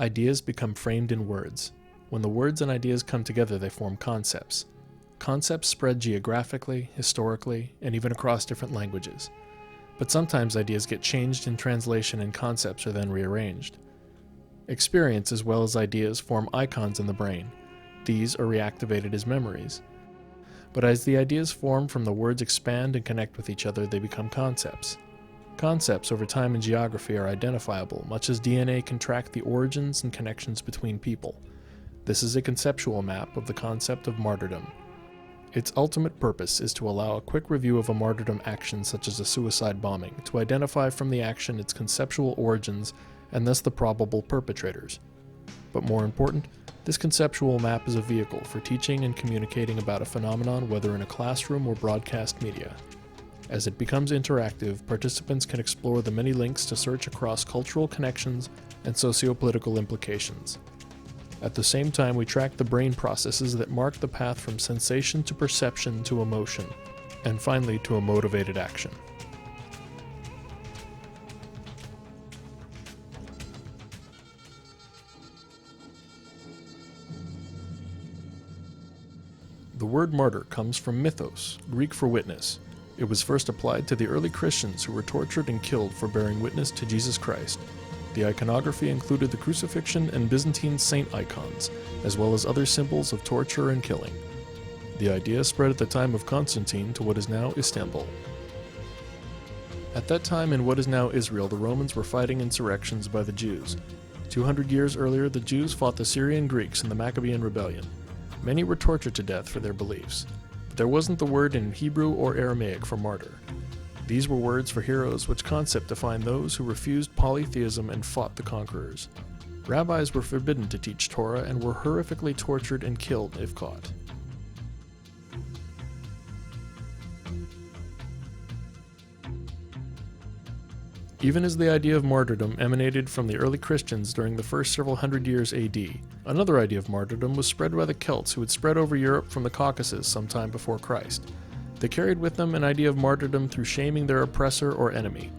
Ideas become framed in words. When the words and ideas come together, they form concepts. Concepts spread geographically, historically, and even across different languages. But sometimes ideas get changed in translation and concepts are then rearranged. Experience as well as ideas form icons in the brain. These are reactivated as memories. But as the ideas form from the words expand and connect with each other, they become concepts. Concepts over time in geography are identifiable, much as DNA can track the origins and connections between people. This is a conceptual map of the concept of martyrdom. Its ultimate purpose is to allow a quick review of a martyrdom action such as a suicide bombing, to identify from the action its conceptual origins and thus the probable perpetrators. But more important, this conceptual map is a vehicle for teaching and communicating about a phenomenon, whether in a classroom or broadcast media. As it becomes interactive, participants can explore the many links to search across cultural connections and socio-political implications. At the same time, we track the brain processes that mark the path from sensation to perception to emotion, and finally to a motivated action. The word martyr comes from mythos, Greek for witness. It was first applied to the early Christians who were tortured and killed for bearing witness to Jesus Christ. The iconography included the crucifixion and Byzantine saint icons, as well as other symbols of torture and killing. The idea spread at the time of Constantine to what is now Istanbul. At that time in what is now Israel, the Romans were fighting insurrections by the Jews. 200 years earlier, the Jews fought the Syrian Greeks in the Maccabean Rebellion. Many were tortured to death for their beliefs. But there wasn't the word in Hebrew or Aramaic for martyr. These were words for heroes which concept defined those who refused polytheism and fought the conquerors. Rabbis were forbidden to teach Torah and were horrifically tortured and killed if caught. Even as the idea of martyrdom emanated from the early Christians during the first several hundred years AD, another idea of martyrdom was spread by the Celts who had spread over Europe from the Caucasus sometime before Christ. They carried with them an idea of martyrdom through shaming their oppressor or enemy.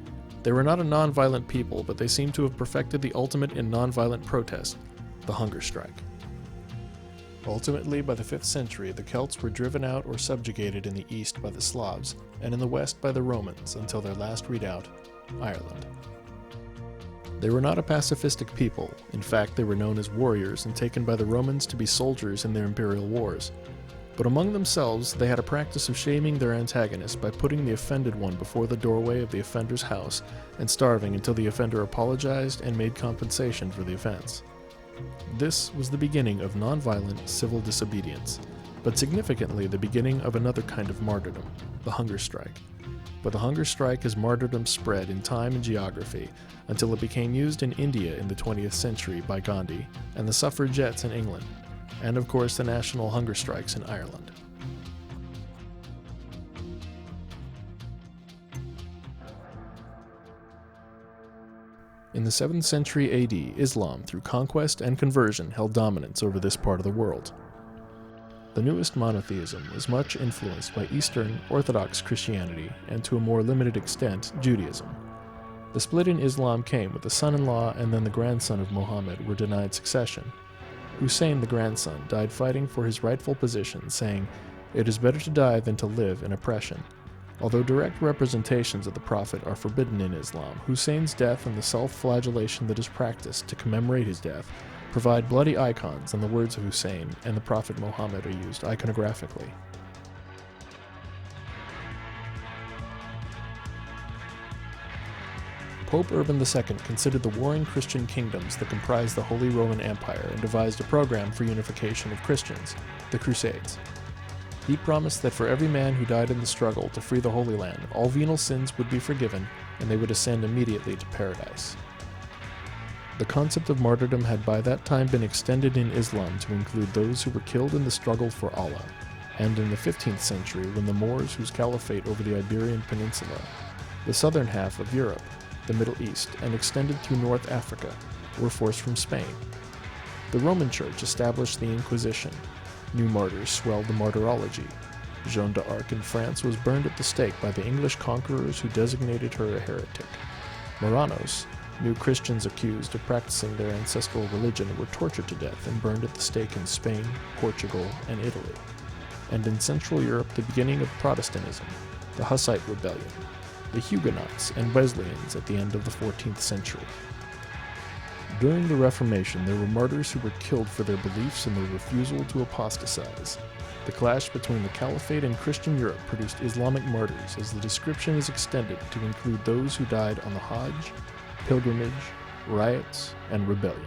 They were not a non-violent people, but they seem to have perfected the ultimate in non-violent protest, the hunger strike. Ultimately, by the 5th century, the Celts were driven out or subjugated in the east by the Slavs, and in the west by the Romans, until their last redoubt, Ireland. They were not a pacifistic people. In fact, they were known as warriors and taken by the Romans to be soldiers in their imperial wars. But among themselves, they had a practice of shaming their antagonist by putting the offended one before the doorway of the offender's house and starving until the offender apologized and made compensation for the offense. This was the beginning of nonviolent civil disobedience, but significantly the beginning of another kind of martyrdom, the hunger strike. But the hunger strike as martyrdom spread in time and geography until it became used in India in the 20th century by Gandhi and the suffragettes in England, and of course the national hunger strikes in Ireland. In the 7th century AD, Islam, through conquest and conversion, held dominance over this part of the world. The newest monotheism was much influenced by Eastern Orthodox Christianity and, to a more limited extent, Judaism. The split in Islam came with the son-in-law and then the grandson of Muhammad were denied succession. Hussein, the grandson, died fighting for his rightful position, saying, "It is better to die than to live in oppression." Although direct representations of the Prophet are forbidden in Islam, Hussein's death and the self-flagellation that is practiced to commemorate his death provide bloody icons, and the words of Hussein and the Prophet Muhammad are used iconographically. Pope Urban II considered the warring Christian kingdoms that comprised the Holy Roman Empire and devised a program for unification of Christians, the Crusades. He promised that for every man who died in the struggle to free the Holy Land, all venal sins would be forgiven and they would ascend immediately to paradise. The concept of martyrdom had by that time been extended in Islam to include those who were killed in the struggle for Allah, and in the 15th century when the Moors, whose caliphate over the Iberian Peninsula, the southern half of Europe, the Middle East, and extended through North Africa, were forced from Spain. The Roman Church established the Inquisition. New martyrs swelled the Martyrology. Joan d'Arc in France was burned at the stake by the English conquerors who designated her a heretic. Marranos, New Christians accused of practicing their ancestral religion were tortured to death and burned at the stake in Spain, Portugal, and Italy. And in Central Europe, the beginning of Protestantism, the Hussite Rebellion, the Huguenots and Wesleyans at the end of the 14th century. During the Reformation, there were martyrs who were killed for their beliefs and their refusal to apostatize. The clash between the Caliphate and Christian Europe produced Islamic martyrs, as the description is extended to include those who died on the Hajj, pilgrimage, riots, and rebellion.